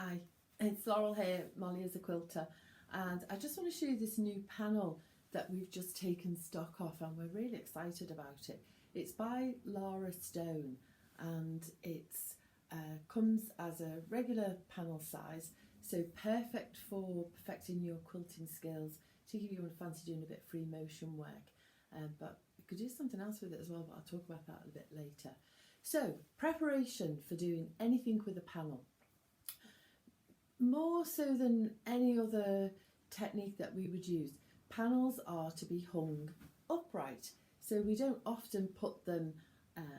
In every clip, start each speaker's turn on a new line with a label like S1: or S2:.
S1: Hi, it's Laurel here, Molly is a quilter, and I just want to show you this new panel that we've just taken stock of and we're really excited about it. It's by Laurel and it comes as a regular panel size, so perfect for perfecting your quilting skills, particularly if you want to fancy doing a bit of free motion work, but you could do something else with it as well, but I'll talk about that a bit later. So, preparation for doing anything with a panel. More so than any other technique that we would use, panels are to be hung upright. So we don't often put them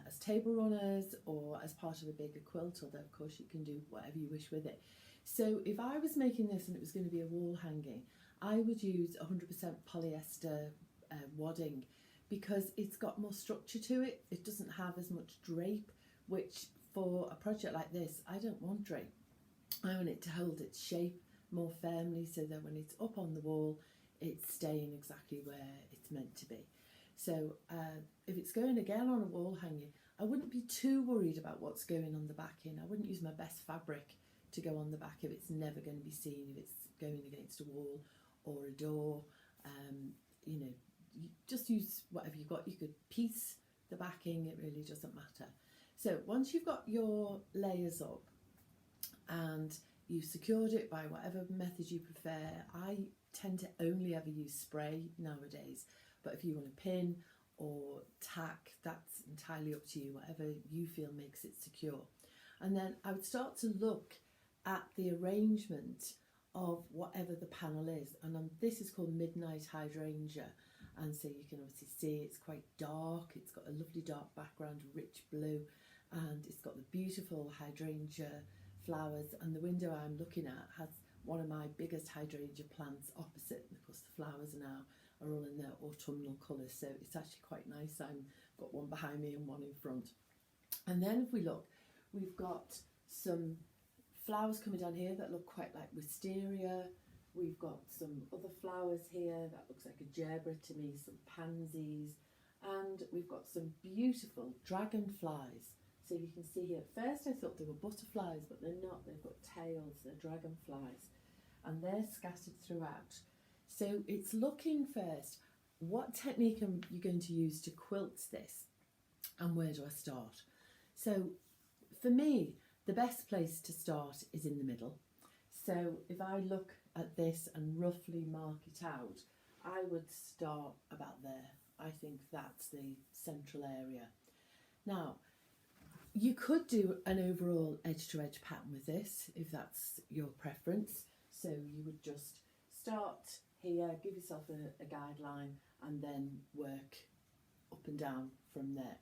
S1: as table runners or as part of a bigger quilt, although of course you can do whatever you wish with it. So if I was making this and it was going to be a wall hanging, I would use 100% polyester wadding because it's got more structure to it. It doesn't have as much drape, which for a project like this, I don't want drape. I want it to hold its shape more firmly so that when it's up on the wall, it's staying exactly where it's meant to be. So if it's going again on a wall hanging, I wouldn't be too worried about what's going on the backing. I wouldn't use my best fabric to go on the back if it's never going to be seen, if it's going against a wall or a door. You know, you just use whatever you've got. You could piece the backing, it really doesn't matter. So once you've got your layers up, and you've secured it by whatever method you prefer. I tend to only ever use spray nowadays, but if you want to pin or tack, that's entirely up to you, whatever you feel makes it secure. And then I would start to look at the arrangement of whatever the panel is, and this is called Midnight Hydrangea, and so you can obviously see it's quite dark, it's got a lovely dark background, rich blue, and it's got the beautiful hydrangea flowers, and the window I'm looking at has one of my biggest hydrangea plants opposite, and of course the flowers are all in their autumnal colours, so it's actually quite nice. I've got one behind me and one in front. And then if we look, we've got some flowers coming down here that look quite like wisteria. We've got some other flowers here that looks like a gerbera to me, some pansies, and we've got some beautiful dragonflies. So you can see here, at first I thought they were butterflies, but they're not. They've got tails, they're dragonflies, and they're scattered throughout. So it's looking first, what technique am you going to use to quilt this, and where do I start? So for me, the best place to start is in the middle. So if I look at this and roughly mark it out, I would start about there. I think that's the central area. Now, you could do an overall edge-to-edge pattern with this, if that's your preference. So you would just start here, give yourself a guideline, and then work up and down from there.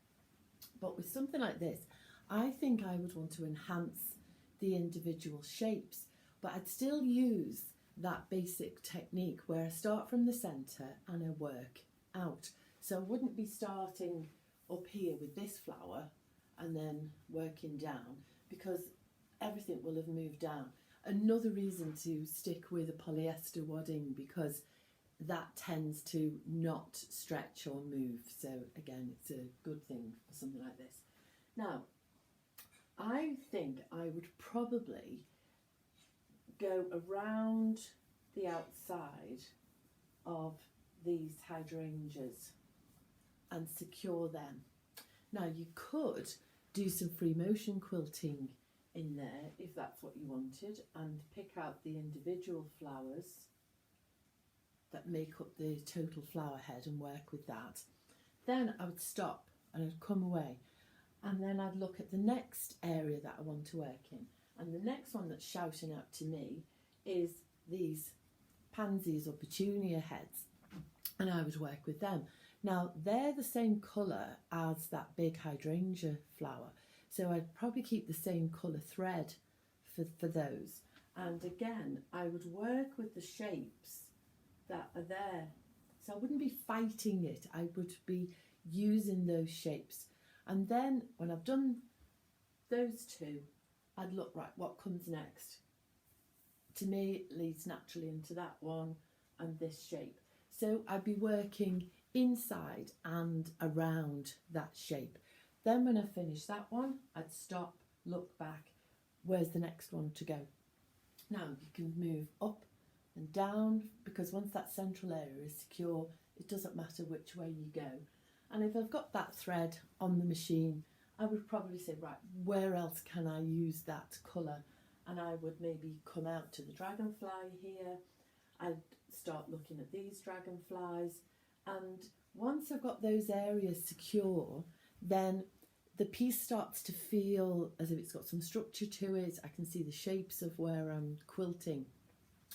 S1: But with something like this, I think I would want to enhance the individual shapes, but I'd still use that basic technique where I start from the centre and I work out. So I wouldn't be starting up here with this flower and then working down, because everything will have moved down. Another reason to stick with a polyester wadding, because that tends to not stretch or move. So again, it's a good thing for something like this. Now, I think I would probably go around the outside of these hydrangeas and secure them. Now you could do some free motion quilting in there if that's what you wanted, and pick out the individual flowers that make up the total flower head and work with that. Then I would stop and I'd come away, and then I'd look at the next area that I want to work in, and the next one that's shouting out to me is these pansies or petunia heads, and I would work with them. Now they're the same colour as that big hydrangea flower, so I'd probably keep the same colour thread for those, and again I would work with the shapes that are there. So I wouldn't be fighting it, I would be using those shapes, and then when I've done those two, I'd look, right, what comes next? To me it leads naturally into that one and this shape, so I'd be working inside and around that shape. Then when I finish that one, I'd stop, look back, where's the next one to go? Now you can move up and down, because once that central area is secure, it doesn't matter which way you go. And if I've got that thread on the machine, I would probably say, right, where else can I use that colour? And I would maybe come out to the dragonfly here. I'd start looking at these dragonflies. And once I've got those areas secure, then the piece starts to feel as if it's got some structure to it. I can see the shapes of where I'm quilting.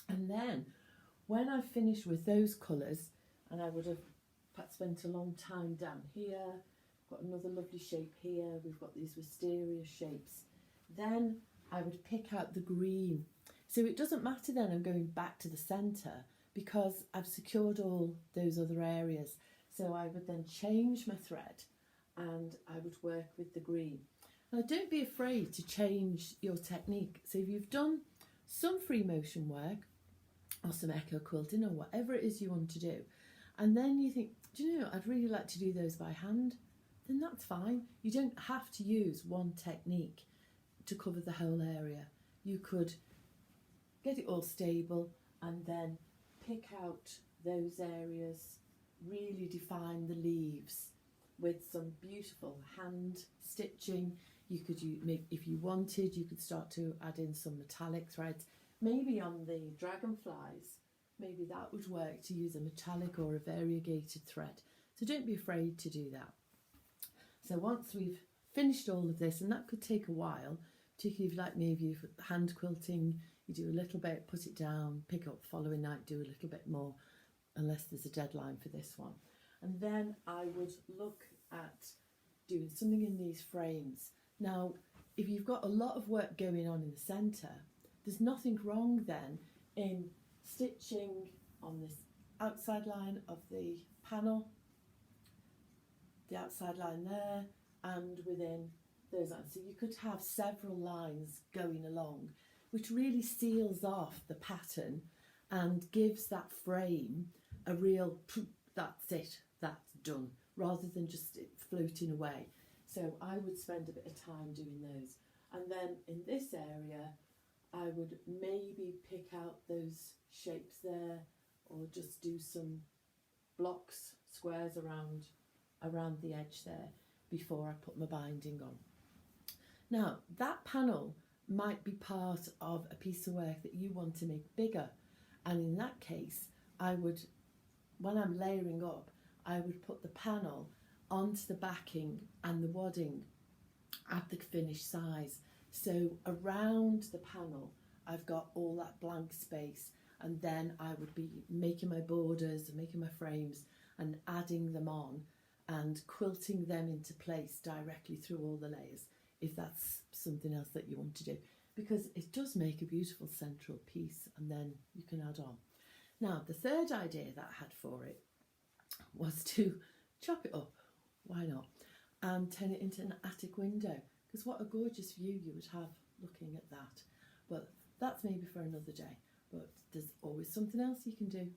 S1: And then when I've finished with those colours, and I would have perhaps spent a long time down here, got another lovely shape here, we've got these wisteria shapes, then I would pick out the green. So it doesn't matter then I'm going back to the centre, because I've secured all those other areas. So I would then change my thread and I would work with the green. Now don't be afraid to change your technique. So if you've done some free motion work or some echo quilting or whatever it is you want to do, and then you think, do you know, I'd really like to do those by hand, then that's fine. You don't have to use one technique to cover the whole area. You could get it all stable and then pick out those areas, really define the leaves with some beautiful hand stitching. You could use, if you wanted, you could start to add in some metallic threads. Maybe on the dragonflies, maybe that would work to use a metallic or a variegated thread. So don't be afraid to do that. So once we've finished all of this, and that could take a while, particularly if, like me, if you've hand quilting, you do a little bit, put it down, pick up following night, do a little bit more, unless there's a deadline for this one. And then I would look at doing something in these frames. Now, if you've got a lot of work going on in the centre, there's nothing wrong then in stitching on this outside line of the panel, the outside line there, and within those lines. So you could have several lines going along, which really seals off the pattern and gives that frame a real, that's it, that's done, rather than just it floating away. So I would spend a bit of time doing those. And then in this area, I would maybe pick out those shapes there, or just do some blocks, squares around the edge there before I put my binding on. Now, that panel might be part of a piece of work that you want to make bigger. And in that case, I would, when I'm layering up, I would put the panel onto the backing and the wadding at the finished size. So around the panel, I've got all that blank space, and then I would be making my borders and making my frames and adding them on and quilting them into place directly through all the layers, if that's something else that you want to do, because it does make a beautiful central piece, and then you can add on. Now, the third idea that I had for it was to chop it up, why not, and turn it into an attic window, because what a gorgeous view you would have looking at that. But that's maybe for another day, but there's always something else you can do.